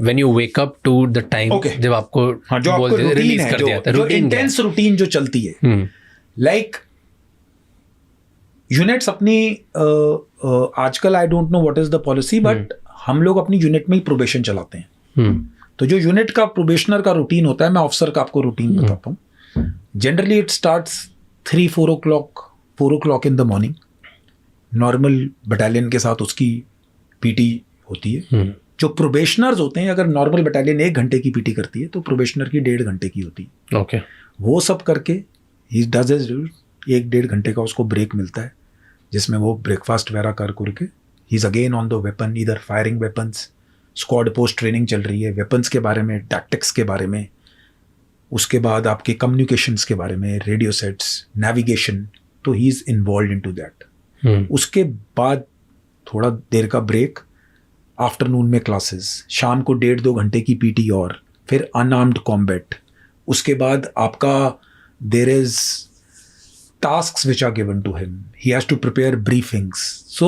When you wake up to the time जब आपको जो आपको रूटीन है, जो इंटेंस रूटीन जो चलती है, लाइक यूनिट्स अपनी आजकल I don't know what is the policy, but हम लोग अपनी यूनिट में ही प्रोबेशन चलाते हैं. तो जो यूनिट का प्रोबेशनर का रूटीन होता है, मैं ऑफिसर का आपको रूटीन बताता हूँ. Generally it starts 3-4 o'clock in the morning. Normal battalion के साथ उसकी पीटी होती है. जो प्रोबेशनर्स होते हैं, अगर नॉर्मल बटालियन 1 घंटे की पीटी करती है तो प्रोबेशनर की 1.5 घंटे की होती है. ओके. वो सब करके ही डज इज 1-1.5 घंटे का उसको ब्रेक मिलता है, जिसमें वो ब्रेकफास्ट वगैरह कर के he is again on the weapon, इधर firing weapons, squad post training चल रही है, वेपन्स के बारे में, टैक्टिक्स के बारे में, उसके बाद आपके कम्युनिकेशंस के बारे में, रेडियो सेट्स, नेविगेशन. तो he is involve into that. उसके बाद थोड़ा देर का ब्रेक, आफ्टरनून में क्लासेस, शाम को 1.5-2 घंटे की पीटी, और फिर अनआर्म्ड कॉम्बैट. उसके बाद आपका there is tasks which are given to him. He has to prepare briefings. So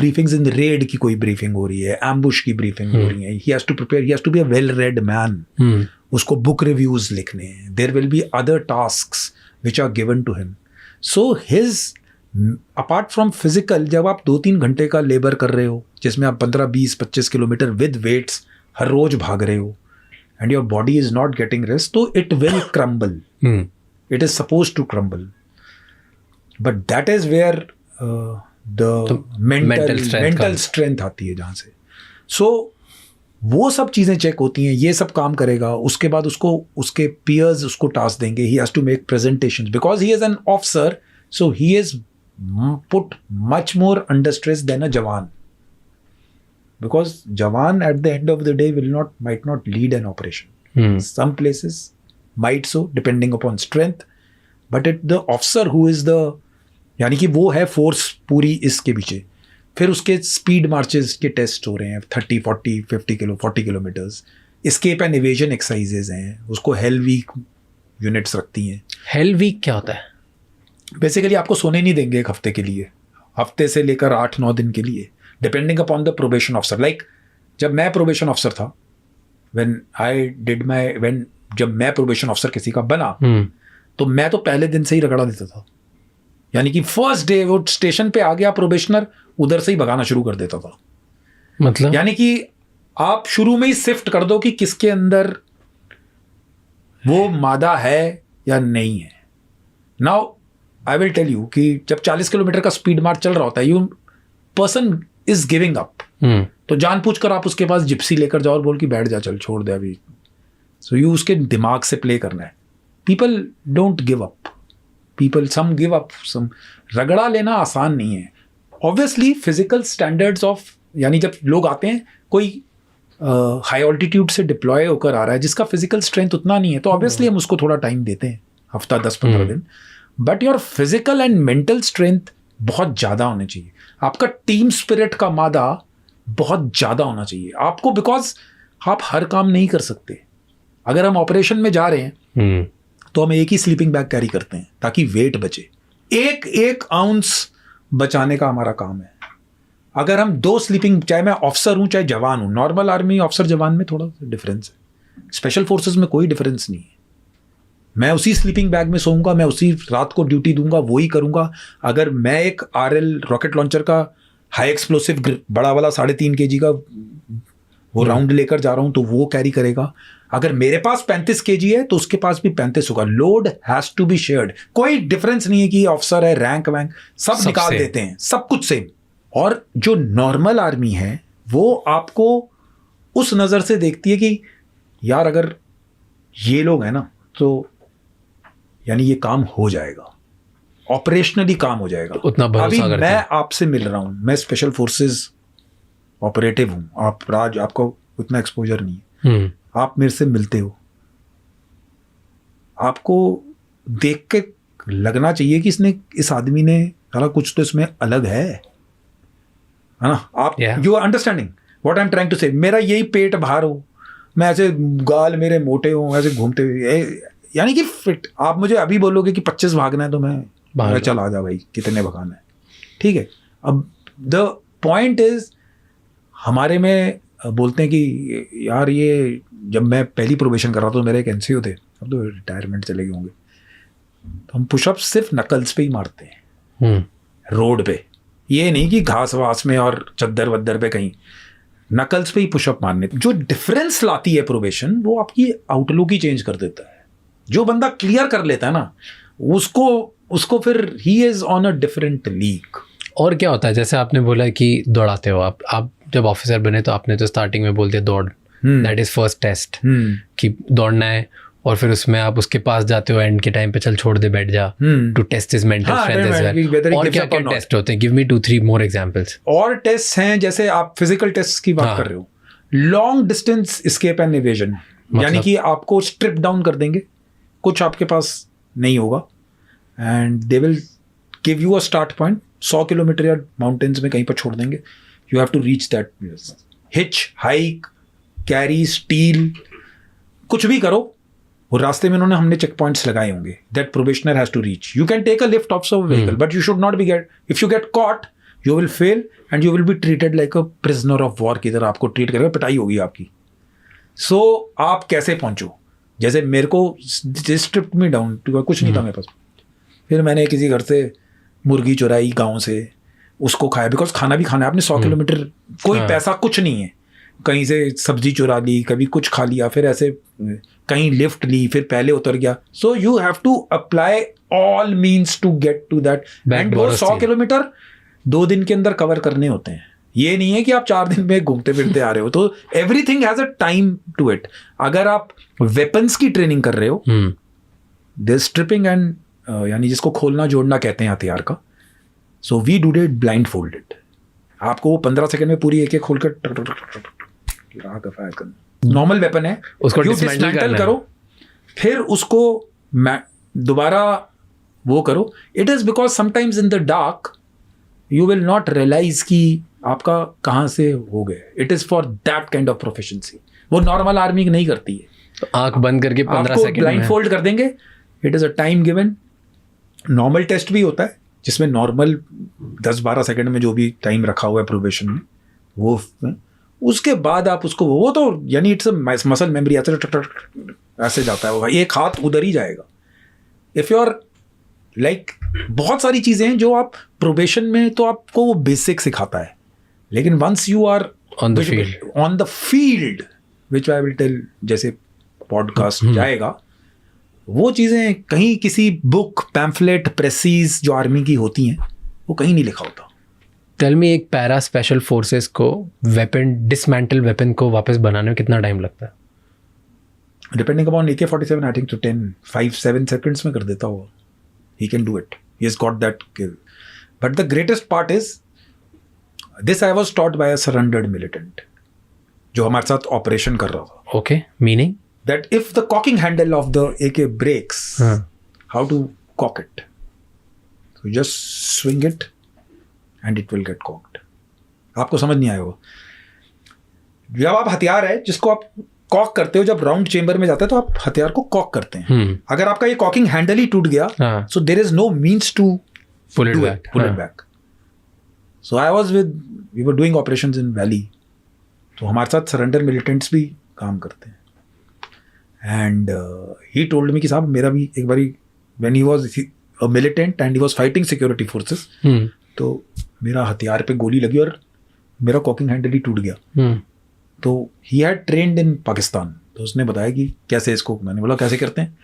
briefings in the raid की कोई briefing हो रही है, ambush की briefing हो रही है. He has to prepare. He has to be a well-read man. उसको book reviews लिखने हैं. There will be other tasks which are given to him. So his apart from physical, जब आप 2-3 घंटे का लेबर कर रहे हो, जिसमें आप 15-20-25 किलोमीटर with weights हर रोज भाग रहे हो, and your body is not getting rest, तो it will crumble. It is supposed to crumble, but that is where the mental strength आती है, जहाँ से. So वो सब चीज़ें चेक होती हैं, ये सब काम करेगा. उसके बाद उसको उसके peers उसको टास्क देंगे. He has to make presentations because he is an officer, so he is put much more under stress than a jawan, because jawan at the end of the day might not lead an operation. Some places might so, depending upon strength, but the officer who is the, यानी कि वो है force पूरी इसके पीछे. फिर उसके speed marches के टेस्ट हो रहे हैं, 40 kilometres. Escape and evasion exercises हैं, उसको हेल वीक यूनिट्स रखती हैं. हेल वीक क्या होता है? बेसिकली आपको सोने नहीं देंगे 1 हफ्ते के लिए, हफ्ते से लेकर 8-9 दिन के लिए, depending upon the probation officer. Like जब मैं प्रोबेशन ऑफिसर था, जब मैं प्रोबेशन ऑफिसर किसी का बना, तो मैं तो पहले दिन से ही रगड़ा देता था. यानी कि फर्स्ट डे वो स्टेशन पे आ गया प्रोबेशनर, उधर से ही भगाना शुरू कर देता था. मतलब यानी कि आप शुरू में ही शिफ्ट कर दो कि किसके अंदर वो मादा है या नहीं है. Now I will tell you कि जब 40 किलोमीटर का स्पीड मार्च चल रहा होता है, you person is giving up, तो जानबूझकर आप उसके पास जिप्सी लेकर जाओ और बोल कि बैठ जा, चल छोड़ दे अभी. सो यू उसके दिमाग से प्ले करना है. People don't give up, some give up, some. रगड़ा लेना आसान नहीं है. ऑब्वियसली फिजिकल स्टैंडर्ड्स ऑफ, यानी जब लोग आते हैं, कोई हाई ऑल्टीट्यूड से डिप्लॉय होकर आ रहा है जिसका फिजिकल स्ट्रेंथ उतना नहीं है, तो ऑब्वियसली हम उसको थोड़ा टाइम देते हैं, हफ्ता 10-15 दिन. But your physical and mental strength बहुत ज़्यादा होनी चाहिए. आपका टीम स्पिरिट का मादा बहुत ज़्यादा होना चाहिए आपको, बिकॉज आप हर काम नहीं कर सकते. अगर हम ऑपरेशन में जा रहे हैं तो हम एक ही स्लीपिंग बैग कैरी करते हैं ताकि वेट बचे. एक आउंस बचाने का हमारा काम है. अगर हम 2 स्लीपिंग, चाहे मैं ऑफिसर हूं चाहे जवान हूं, नॉर्मल आर्मी ऑफिसर जवान में थोड़ा डिफरेंस है, स्पेशल फोर्सेस में कोई डिफरेंस नहीं है. मैं उसी स्लीपिंग बैग में सोऊंगा, मैं उसी रात को ड्यूटी दूंगा, वही करूंगा. अगर मैं एक RL रॉकेट लॉन्चर का हाई एक्सप्लोसिव बड़ा वाला 3.5 kg का वो राउंड लेकर जा रहा हूं, तो वो कैरी करेगा. अगर मेरे पास 35 kg है तो उसके पास भी 35 होगा. Load has to be shared. कोई डिफरेंस नहीं है कि ऑफिसर है, रैंक वैंक सब निकाल देते हैं, सब कुछ सेम. और जो नॉर्मल आर्मी है वो आपको उस नज़र से देखती है कि यार अगर ये लोग हैं ना, तो यानी ये काम हो जाएगा, ऑपरेशनली काम हो जाएगा. उतना भरोसा अभी मैं आपसे मिल रहा हूं, मैं स्पेशल फोर्सेस ऑपरेटिव हूं, आपको उतना एक्सपोजर नहीं है. आप मेरे से मिलते हो, आपको देख के लगना चाहिए कि इस आदमी ने सारा कुछ तो इसमें अलग है ना. आप you are understanding what I am trying to say. मेरा यही पेट बाहर हो, मैं ऐसे गाल मेरे मोटे हो, ऐसे घूमते हुए, यानी कि फिट. आप मुझे अभी बोलोगे कि 25 भागना है तो मैं चल आ जा भाई, कितने भगाना है, ठीक है. अब द पॉइंट इज, हमारे में बोलते हैं कि यार ये जब मैं पहली प्रोबेशन कर रहा था तो मेरे एक एनसीओ थे, अब तो रिटायरमेंट चले गए होंगे, तो हम पुशअप सिर्फ नकल्स पे ही मारते हैं रोड पे, ये नहीं कि घास वास में और चद्दर वद्दर पे कहीं, नकल्स पे ही पुशअप मारने। जो डिफरेंस लाती है प्रोबेशन वो आपकी आउटलुक ही चेंज कर देता है। जो बंदा क्लियर कर लेता है ना उसको फिर he is on a different league. और क्या होता है, जैसे आपने बोला कि दौड़ाते हो आप जब ऑफिसर बने तो आपने तो स्टार्टिंग में बोल दिया दौड़, दैट इज फर्स्ट टेस्ट कि दौड़ना है, और फिर उसमें आप उसके पास जाते हो एंड के टाइम पे, चल छोड़ दे बैठ जा, to test his mental strength as well. और क्या क्या टेस्ट होते हैं, गिव मी 2-3 मोर एग्जांपल्स। और टेस्ट हैं जैसे आप फिजिकल टेस्ट की बात कर रहे हो, long distance escape and evasion, यानी कि आपको स्ट्रिप डाउन कर देंगे, कुछ आपके पास नहीं होगा and they will give you a start point, 100 kilometre या माउंटेन्स में कहीं पर छोड़ देंगे, you have to reach that, hitch, hike, carry, steal, कुछ भी करो, वो रास्ते में हमने चेक पॉइंट्स लगाए होंगे that probationer has to reach. You can take a lift of some vehicle but you should not be get, if you get caught you will fail and you will be treated like a prisoner of war की तरह आपको treat करेगा, पिटाई होगी आपकी। सो आप कैसे पहुंचो, जैसे मेरे को स्ट्रिप्ट मी डाउन, कुछ नहीं था मेरे पास, फिर मैंने किसी घर से मुर्गी चुराई गाँव से, उसको खाया, बिकॉज खाना भी खाना है आपने, 100 किलोमीटर, कोई पैसा कुछ नहीं है, कहीं से सब्जी चुरा ली, कभी कुछ खा लिया, फिर ऐसे कहीं लिफ्ट ली, फिर पहले उतर गया। So you have to apply all means to get to that, and वो 100 किलोमीटर 2 दिन के अंदर कवर करने होते हैं। ये नहीं है कि आप 4 दिन में घूमते फिरते आ रहे हो, तो everything has a time to it. अगर आप वेपन्स की ट्रेनिंग कर रहे हो, दिस स्ट्रिपिंग एंड यानी जिसको खोलना जोड़ना कहते हैं हथियार का, so we do it blindfolded. आपको वो 15 सेकंड में पूरी एक खोल कर नॉर्मल वेपन है, उसको डिसमेंटल करो, फिर उसको दोबारा वो करो। It is because sometimes in the dark you will not realise कि आपका कहाँ से हो गए। It is for that kind of proficiency, वो नॉर्मल आर्मी नहीं करती है। तो आंख बंद करके 15 सेकंड ब्लाइंड फोल्ड कर देंगे, it is a time given. Normal test भी होता है जिसमें नॉर्मल 10-12 सेकंड में जो भी टाइम रखा हुआ है प्रोबेशन में, वो उसके बाद आप उसको वो तो यानी इट्स मसल मेमोरी, ऐसे जाता है वो, एक हाथ उधर ही जाएगा। इफ यू आर लाइक, बहुत सारी चीजें हैं जो आप प्रोबेशन में तो आपको वो बेसिक सिखाता है, लेकिन once you are on the field which I will tell, जैसे पॉडकास्ट जाएगा, वो चीजें कहीं किसी बुक, पैम्फलेट, प्रेसीज जो आर्मी की होती हैं, वो कहीं नहीं लिखा होता। टेल मी, एक पैरा स्पेशल फोर्सेस को वेपन, डिसमेंटल वेपन को वापस बनाने में कितना टाइम लगता है? Depending upon AK-47, I think तो 5-7 सेकंड्स में कर देता होगा। He can do it, he has got that skill. But the greatest part is this, I was taught by a surrendered militant जो हमारे साथ ऑपरेशन कर रहा था। Okay, meaning that if the cocking handle of the AK breaks, how to cock it? So you just swing it and it will get cocked. आपको समझ नहीं आएगा। जब आप हथियार है जिसको आप कॉक करते हो, जब राउंड चेंबर में जाता है तो आप हथियार को कॉक करते हैं। अगर आपका ये कॉकिंग हैंडल ही टूट गया, so there is no means to pull it back. So we were doing operations in Valley. तो हमारे साथ सरेंडर मिलिटेंट्स भी काम करते हैं। And he told me कि साहब मेरा भी एक बारी when he was a militant and he was fighting security forces, तो मेरा हथियार पे गोली लगी और मेरा कॉकिंग हैंडल ही टूट गया। तो he had trained in Pakistan, तो उसने बताया कि कैसे इसको, मैंने बोला कैसे करते हैं,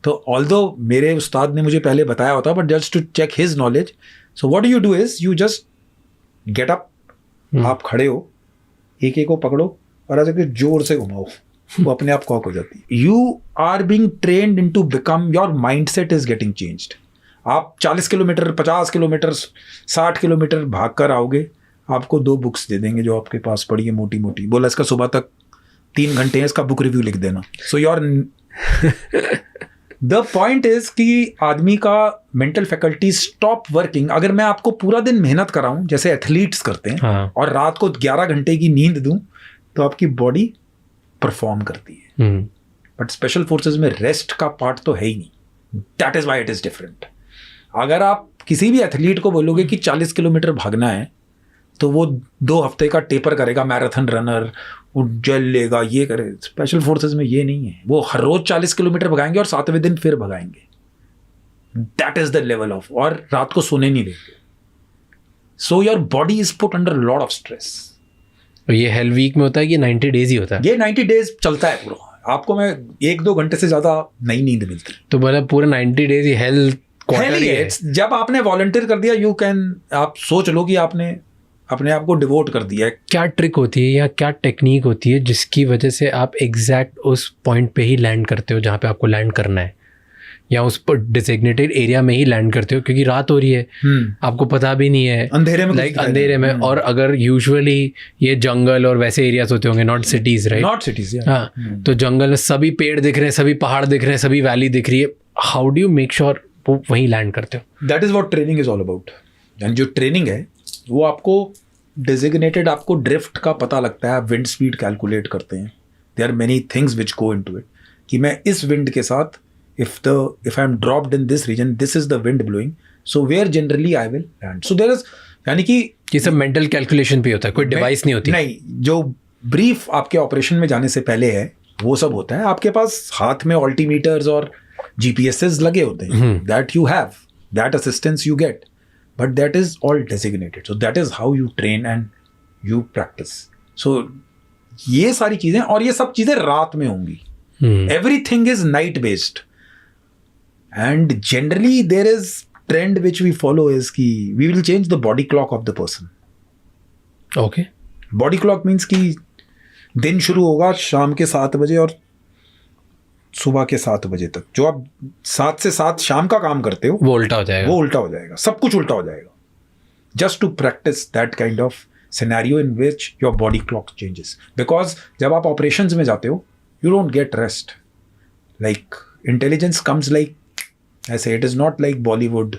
तो although मेरे उस्ताद ने मुझे पहले बताया होता, but just to check his knowledge, so what you do is you just get up, आप खड़े हो, AK को पकड़ो और ऐसे जोर से घुमाओ, वो अपने आप कॉक हो जाती है। You are being trained in to become, your mindset is getting changed. आप 40 किलोमीटर, 50 किलोमीटर, 60 किलोमीटर भाग कर आओगे, आपको 2 बुक्स दे देंगे जो आपके पास पड़ी है मोटी मोटी, बोला इसका सुबह तक 3 घंटे हैं, इसका बुक रिव्यू लिख देना। So your the point is कि आदमी का मेंटल फैकल्टी स्टॉप वर्किंग। अगर मैं आपको पूरा दिन मेहनत कराऊं जैसे एथलीट्स करते हैं, और रात को 11 घंटे की नींद दूं, तो आपकी बॉडी परफॉर्म करती है। बट स्पेशल फोर्सेस में रेस्ट का पार्ट तो है ही नहीं। That is why it is different. अगर आप किसी भी एथलीट को बोलोगे कि 40 किलोमीटर भागना है, तो वो 2 हफ्ते का टेपर करेगा, मैराथन रनर, वो जेल लेगा, ये करे। स्पेशल फोर्सेस में ये नहीं है, वो हर रोज 40 किलोमीटर भगाएंगे और 7वें दिन फिर भगाएंगे। That is the level of, और रात को सोने नहीं देंगे। So your body is put under lot of stress. ये हेल वीक में होता है कि 90 डेज ही होता है? ये 90 डेज चलता है पूरा। आपको मैं 1-2 घंटे से ज्यादा नई नींद मिलती। तो मतलब पूरा 90 डेज ही हेल्थ क्वार्टर ही है। जब आपने वॉलंटियर कर दिया, यू कैन, आप सोच लो कि आपने अपने आप को डिवोट कर दिया है। क्या ट्रिक होती है या क्या टेक्निक होती है जिसकी वजह से आप एग्जैक्ट उस पॉइंट पे ही लैंड करते हो जहाँ पे आपको लैंड करना है, या उस पर डिजिग्नेटेड एरिया में ही लैंड करते हो? क्योंकि रात हो रही है, आपको पता भी नहीं है, अंधेरे में, लाइक अंधेरे में। और अगर यूजुअली ये जंगल और वैसे एरियाज होते होंगे, not cities, right? Not cities, हाँ। तो जंगल में सभी पेड़ दिख रहे हैं, सभी पहाड़ दिख रहे हैं, सभी वैली दिख रही है। How do you make sure वो वहीं लैंड करते हो? That is what training is all about. यानी जो ट्रेनिंग है वो आपको डेजिग्नेटेड, आपको ड्रिफ्ट का पता लगता है, आप विंड स्पीड कैलकुलेट करते हैं। There are many things which go into it, कि मैं इस विंड के साथ, if I am dropped in this region, this is the wind blowing, so where generally I will land. So there is, यानी कि ये सब मेंटल कैलकुलेशन भी होता है, कोई डिवाइस नहीं होती? नहीं, जो ब्रीफ आपके ऑपरेशन में जाने से पहले है वो सब होता है। आपके पास हाथ में ऑल्टीमीटर्स और जीपीएसएस लगे होते हैं, that you have, that assistance you get, but that is all designated. So that is how you train and you practice. So ये सारी चीजें, और ये सब चीजें रात में होंगी। Everything is night based, and generally there is trend which we follow is कि we will change the body clock of the person. Okay. Body clock means कि दिन शुरू होगा शाम के 7 बजे और सुबह के 7 बजे तक। जो आप 7 से 7 शाम का काम करते हो वो उल्टा हो जाएगा। वो उल्टा हो जाएगा, सब कुछ उल्टा हो जाएगा। Just to practice that kind of scenario in which your body clock changes. Because जब आप operations में जाते हो, you don't get rest. Like intelligence comes like ऐसे, it is not like Bollywood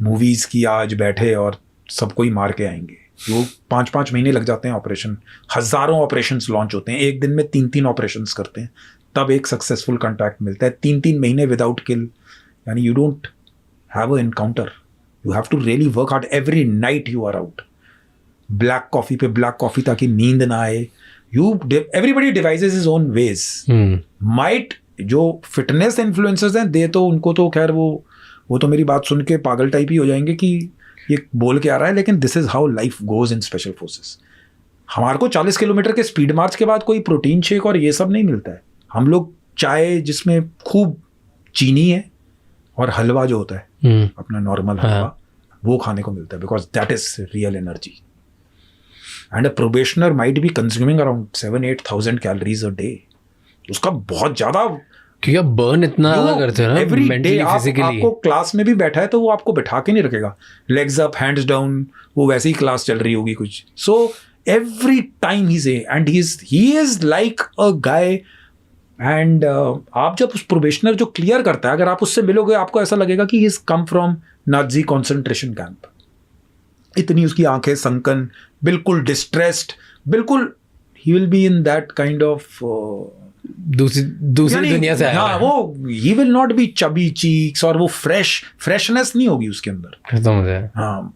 movies की आज बैठे और सबको ही मार के आएंगे। वो 5-5 महीने लग जाते हैं ऑपरेशन, हज़ारों ऑपरेशंस लॉन्च होते हैं, एक दिन में 3-3 ऑपरेशंस करते हैं, तब एक सक्सेसफुल कॉन्ट्रैक्ट मिलता है। 3-3 महीने विदाउट किल, यानी you don't have a encounter, you have to really work hard. Every night you are out, black coffee पे ब्लैक कॉफ़ी ताकि नींद ना आए। Everybody devises his own ways. Might जो फिटनेस इन्फ्लुएंसर्स हैं, दे तो उनको तो खैर वो तो मेरी बात सुन के पागल टाइप ही हो जाएंगे कि ये बोल के आ रहा है, लेकिन this is how life goes in special forces. हमारे को 40 किलोमीटर के स्पीड मार्च के बाद कोई प्रोटीन शेक और ये सब नहीं मिलता है। हम लोग चाय जिसमें खूब चीनी है और हलवा जो होता है अपना नॉर्मल हलवा, वो खाने को मिलता है, because that is real energy. And a probationer might be consuming around 7,000-8,000 calories a day. उसका बहुत ज्यादा, क्योंकि आप बर्न इतना करते हो ना मेंटली फिजिकली। आपको क्लास में भी बैठा है तो वो आपको बैठा के नहीं रखेगा, लेग्स अप हैंड्स डाउन, वो वैसी ही क्लास चल रही होगी कुछ। सो एवरी टाइम ही से, and he is like a guy. And आप जब उस प्रोबेशनर जो क्लियर करता है, अगर आप उससे मिलोगे, आपको ऐसा लगेगा कि he is come from Nazi concentration camp. इतनी उसकी आंखें संकन, बिल्कुल डिस्ट्रेस्ड, बिल्कुल he will be in that kind of दूसरी दुनिया से आया। हाँ, वो he will not be chubby cheeks, और वो फ्रेशनेस नहीं होगी उसके अंदर। खत्म हो जाए। हाँ,